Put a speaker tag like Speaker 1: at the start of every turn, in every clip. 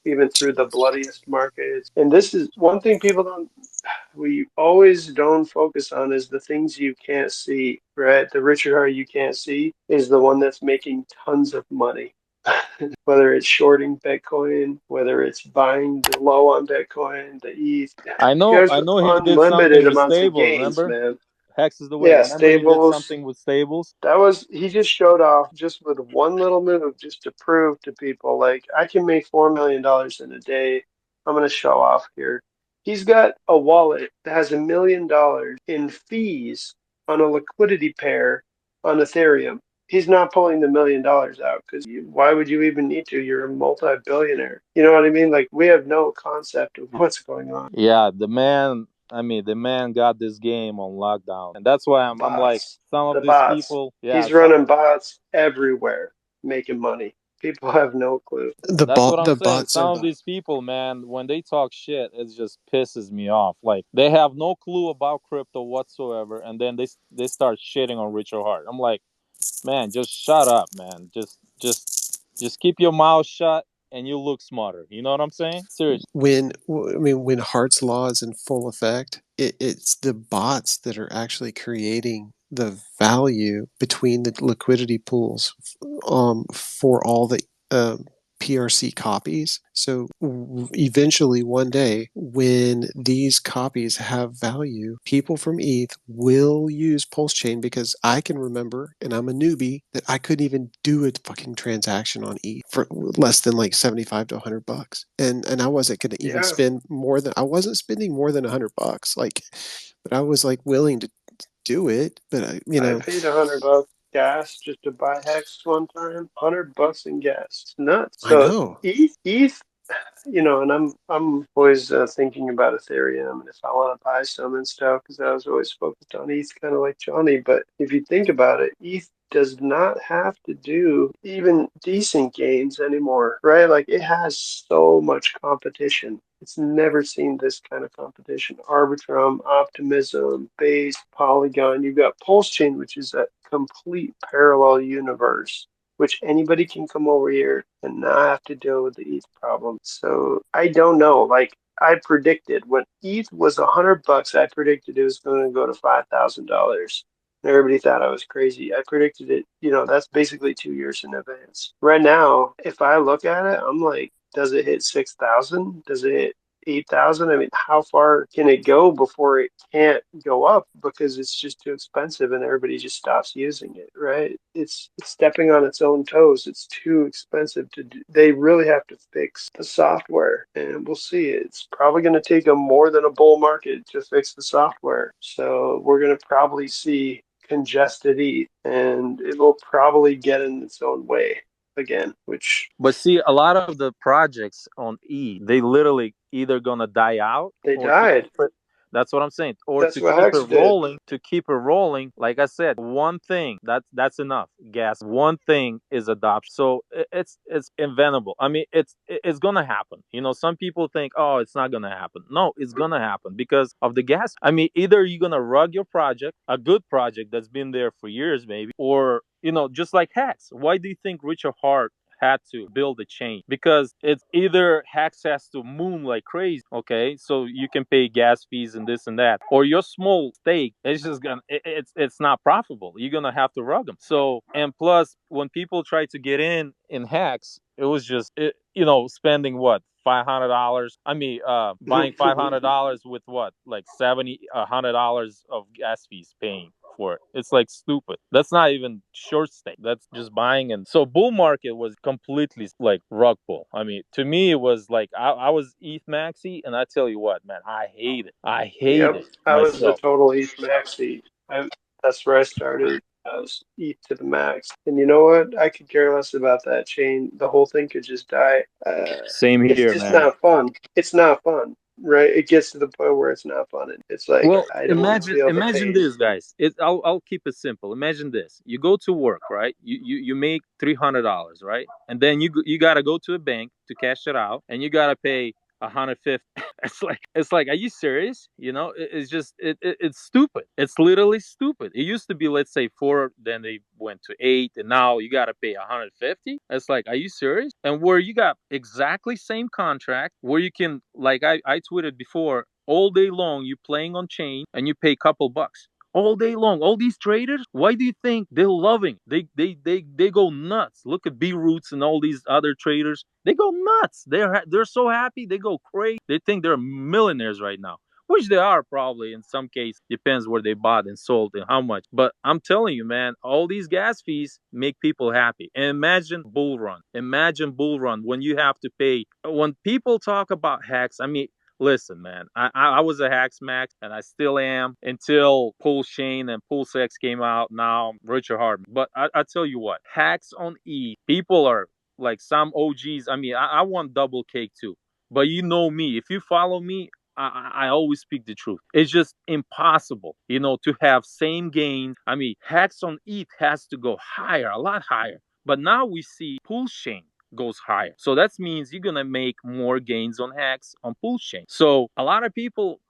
Speaker 1: even through the bloodiest markets. And this is one thing we always don't focus on is the things you can't see, right? The richer are you can't see is the one that's making tons of money. Whether it's shorting Bitcoin, whether it's buying the low on Bitcoin, the ETH, there's
Speaker 2: I know he did something
Speaker 1: unlimited
Speaker 2: with
Speaker 1: amounts of
Speaker 2: stables.
Speaker 1: gains,
Speaker 2: Remember,
Speaker 1: man.
Speaker 2: Hex is the way.
Speaker 1: Yeah,
Speaker 2: Remember, he did
Speaker 1: stables.
Speaker 2: something with stables.
Speaker 1: He just showed off just with one little move just to prove to people like I can make $4 million in a day. I'm gonna show off here. He's got a wallet that has $1 million in fees on a liquidity pair on Ethereum. He's not pulling the $1 million out because why would you even need to? You're a multi-billionaire. You know what I mean? Like we have no concept of what's going on.
Speaker 2: Yeah, the man. I mean, the man got this game on lockdown, and that's why I'm like
Speaker 1: Bots,
Speaker 2: some
Speaker 1: the
Speaker 2: of these
Speaker 1: bots.
Speaker 2: people. Yeah,
Speaker 1: He's
Speaker 2: some.
Speaker 1: running bots everywhere, making money. People have no clue.
Speaker 2: That's what I'm
Speaker 3: The
Speaker 2: saying.
Speaker 3: bots are
Speaker 2: Some of these people, man, when they talk shit, it just pisses me off. Like they have no clue about crypto whatsoever, and then they start shitting on Richard Hart. I'm like, man, just shut up, man. Just keep your mouth shut, and you look smarter. You know what I'm saying? Seriously.
Speaker 3: when Hart's law is in full effect, it's the bots that are actually creating the value between the liquidity pools for all the um, PRC copies. So eventually, one day, when these copies have value, people from ETH will use Pulsechain because I can remember, and I'm a newbie, that I couldn't even do a fucking transaction on ETH for less than like 75 to $100, and I wasn't going to even
Speaker 1: Yeah,
Speaker 3: spend more than I wasn't spending more than $100, like, but I was like willing to do it, but
Speaker 1: I paid $100 gas just to buy Hex one time. $100 in gas. It's nuts.
Speaker 3: I
Speaker 1: So
Speaker 3: know.
Speaker 1: ETH, and I'm always thinking about Ethereum and if I want to buy some and stuff because I was always focused on ETH, kind of like Johnny. But if you think about it, ETH does not have to do even decent gains anymore, right? Like it has so much competition. It's never seen this kind of competition. Arbitrum, Optimism, Base, Polygon. You've got Pulsechain, which is a complete parallel universe which anybody can come over here and not have to deal with the ETH problem. So I don't know. Like I predicted when ETH was $100, I predicted it was going to go to $5,000. And everybody thought I was crazy. I predicted it, that's basically 2 years in advance. Right now, if I look at it, I'm like, does it hit 6,000? Does it hit 8,000? I mean, how far can it go before it can't go up because it's just too expensive and everybody just stops using it, right? It's stepping on its own toes. It's too expensive to do. They really have to fix the software, and we'll see. It's probably going to take them more than a bull market to fix the software. So we're going to probably see congested ETH, and it will probably get in its own way again, which
Speaker 2: But see, a lot of the projects on E, they literally either gonna die out
Speaker 1: they
Speaker 2: or to
Speaker 1: died.
Speaker 2: keep it. That's what I'm saying. Or
Speaker 1: That's
Speaker 2: to
Speaker 1: what
Speaker 2: keep it
Speaker 1: Hex did.
Speaker 2: rolling, to keep it rolling. Like I said, one thing that's enough. Gas. One thing is adoption. So it's inventable. I mean, it's gonna happen. Some people think, oh, it's not gonna happen. No, it's gonna happen because of the gas. I mean, either you're gonna rug your project, a good project that's been there for years, maybe, or just like Hex. Why do you think Richard Hart had to build a chain? Because it's either Hex has to moon like crazy, okay, so you can pay gas fees and this and that, or your small stake it's just gonna it's not profitable. You're gonna have to rug them. So, and plus, when people try to get in Hex, it was just spending what, $500. I mean, buying $500 with what, like 70, $100 of gas fees paying for it. It's like stupid. That's not even short stake. That's just buying. And so bull market was completely like rug pull. I mean, to me, it was like I was ETH maxi, and I tell you what, man, I hate it. I hate
Speaker 1: Yep,
Speaker 2: it
Speaker 1: I was the
Speaker 2: myself.
Speaker 1: total ETH maxi. That's where I started. I was ETH to the max. And you know what? I could care less about that chain. The whole thing could just die.
Speaker 2: Same
Speaker 1: It's
Speaker 2: here,
Speaker 1: just
Speaker 2: man.
Speaker 1: not fun. It's not fun, right? It gets to the point where it's not fun. It's like
Speaker 2: Well,
Speaker 1: I don't
Speaker 2: imagine
Speaker 1: feel the
Speaker 2: imagine
Speaker 1: pain.
Speaker 2: this, guys. I'll keep it simple. Imagine this: you go to work, right? You make $300, right? And then you gotta go to a bank to cash it out, and you gotta pay 150. It's like, are you serious? It's just it's stupid. It's literally stupid. It used to be, let's say, 4, then they went to 8, and now you got to pay 150. It's like, are you serious? And where you got exactly same contract, where you can, like, I tweeted before, all day long you playing on chain and you pay a couple bucks all day long. All these traders, why do you think they're loving? They go nuts. Look at B Roots and all these other traders. They go nuts. They're so happy. They go crazy. They think they're millionaires right now, which they are probably in some case. Depends where they bought and sold and how much. But I'm telling you, man, all these gas fees make people happy. And imagine bull run. Imagine bull run when you have to pay. When people talk about hacks, I mean, listen, man, I was a hacks max and I still am until Pulsechain and Pulsex came out. Now I'm Richard Hartman. But I tell you what, hacks on E, people are like some OGs. I mean, I want double cake too. But you know me, if you follow me, I always speak the truth. It's just impossible, to have same gain. I mean, hacks on ETH has to go higher, a lot higher. But now we see Pulsechain goes higher. So that means you're gonna make more gains on hacks on Pulsechain. So a lot of people,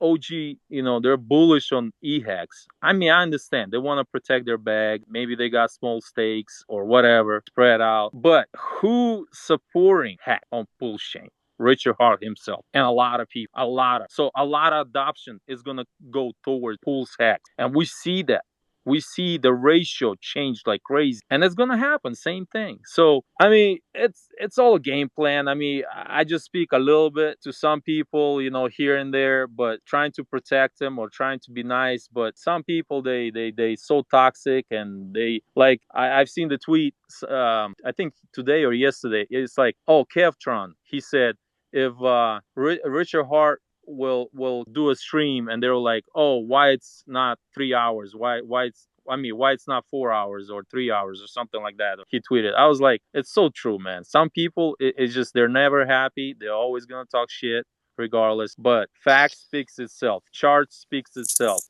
Speaker 2: OG, they're bullish on e-hacks. I mean, I understand they want to protect their bag. Maybe they got small stakes or whatever spread out. But who supporting hack on Pulsechain? Richard Hart himself and a lot of people, a lot of adoption is gonna go towards Pulse hacks, and we see that. We see the ratio change like crazy, and it's gonna happen. Same thing. So I mean, it's all a game plan. I mean, I just speak a little bit to some people, here and there, but trying to protect them or trying to be nice. But some people, they so toxic, and they like. I've seen the tweet. I think today or yesterday. It's like, oh, Kevtron. He said if Richard Hart will do a stream, and they're like, oh, why it's not 3 hours, why it's not 4 hours or 3 hours or something like that. He tweeted. I was like, it's so true, man. Some people, it's just they're never happy. They're always gonna talk shit regardless. But fact speaks itself. Chart speaks itself.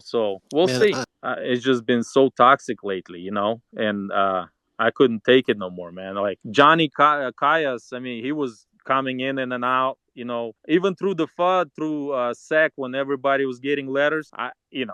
Speaker 2: So we'll
Speaker 3: Man,
Speaker 2: see. It's just been so toxic lately, and I couldn't take it no more, man. Like Johnny Kayas, I mean, he was coming in and out, even through the FUD, through SEC, when everybody was getting letters.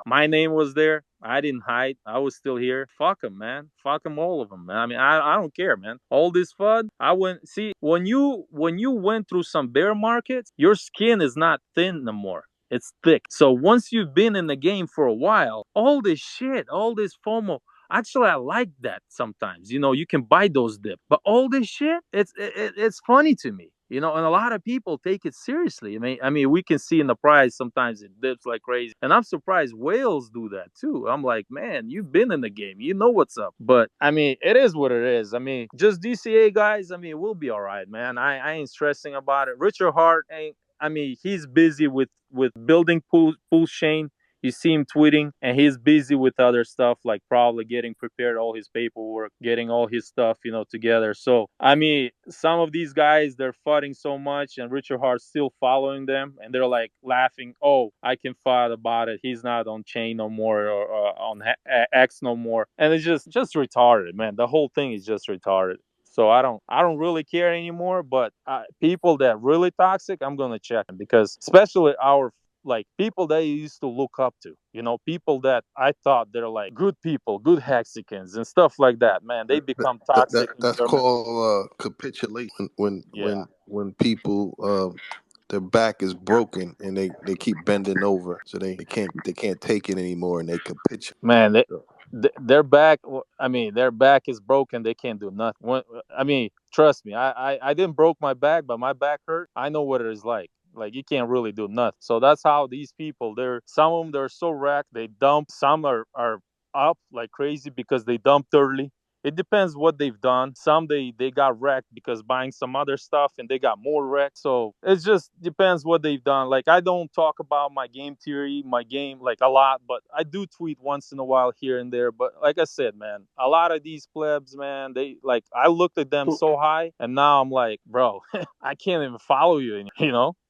Speaker 2: My name was there. I didn't hide. I was still here. Fuck them, man. Fuck them, all of them, man. I mean, I don't care, man. All this FUD, I went. See, when you went through some bear markets, your skin is not thin no more. It's thick. So once you've been in the game for a while, all this shit, all this FOMO, actually, I like that sometimes. You can buy those dips, but all this shit, it's funny to me. And a lot of people take it seriously. I mean, we can see in the price sometimes it dips like crazy, and I'm surprised whales do that too. I'm like, man, you've been in the game, you know what's up. But I mean, it is what it is. I mean, just DCA guys. I mean, we'll be all right, man. I ain't stressing about it. Richard Hart ain't. I mean, he's busy with building pool chain. You see him tweeting, and he's busy with other stuff, like probably getting prepared all his paperwork, getting all his stuff, together. So I mean, some of these guys, they're fighting so much, and Richard Hart's still following them, and they're like laughing, oh, I can fight about it, he's not on chain no more, or on X no more. And it's just retarded, man. The whole thing is just retarded. So I don't really care anymore. But people that really toxic, I'm gonna check them, because especially our, like, people that you used to look up to, people that I thought they're like good people, good Hexicans and stuff like that, man, they become toxic in
Speaker 4: That's
Speaker 2: German.
Speaker 4: called capitulation.
Speaker 2: Yeah,
Speaker 4: When people their back is broken and they keep bending over, so they can't take it anymore, and they capitulate.
Speaker 2: man,
Speaker 4: So,
Speaker 2: their back, I mean, their back is broken, they can't do nothing. I mean, trust me, I didn't broke my back, but my back hurt. I know what it is like you can't really do nothing. So that's how these people, they're some of them, they're so wrecked, they dump. Some are up like crazy because they dumped early. It depends what they've done. Some, they got wrecked because buying some other stuff, and they got more wrecked. So it just depends what they've done. Like, I don't talk about my game theory, my game, like, a lot, but I do tweet once in a while here and there. But like I said, man, a lot of these plebs, man, they, like, I looked at them so high, and now I'm like, bro, I can't even follow you,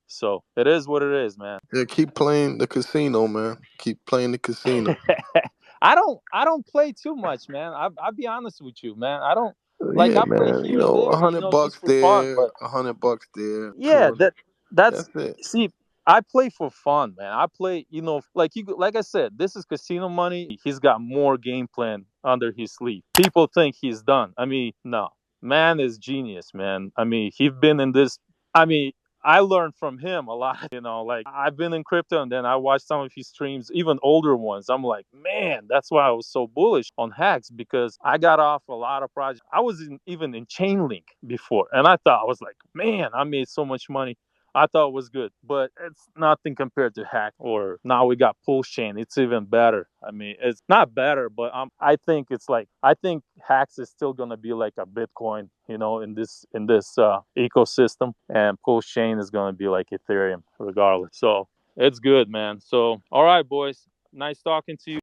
Speaker 2: So it is what it is, man.
Speaker 4: yeah, keep playing the casino, man. Keep playing the casino.
Speaker 2: I don't play too much, man. I'll be honest with you, man. I don't, like,
Speaker 4: Yeah,
Speaker 2: I play
Speaker 4: man.
Speaker 2: here and
Speaker 4: a
Speaker 2: there,
Speaker 4: hundred
Speaker 2: just
Speaker 4: bucks
Speaker 2: for fun.
Speaker 4: there,
Speaker 2: But
Speaker 4: 100 bucks there, two
Speaker 2: yeah,
Speaker 4: hundred.
Speaker 2: That's,
Speaker 4: That's it.
Speaker 2: see, I play for fun, man. I play, like like I said, this is casino money. He's got more game plan under his sleeve. People think he's done. I mean, no. Man is genius, man. I mean, he's been in this. I mean, I learned from him a lot. Like I've been in crypto, and then I watched some of his streams, even older ones. I'm like, man, that's why I was so bullish on hacks, because I got off a lot of projects. I was even in Chainlink before, and I was like, man, I made so much money. I thought it was good, but it's nothing compared to hack. Or now we got Pulsechain. It's even better. I mean, it's not better, but I think it's like, I think hacks is still gonna be like a Bitcoin, in this ecosystem, and Pulsechain is gonna be like Ethereum, regardless. So it's good, man. So all right, boys, nice talking to you.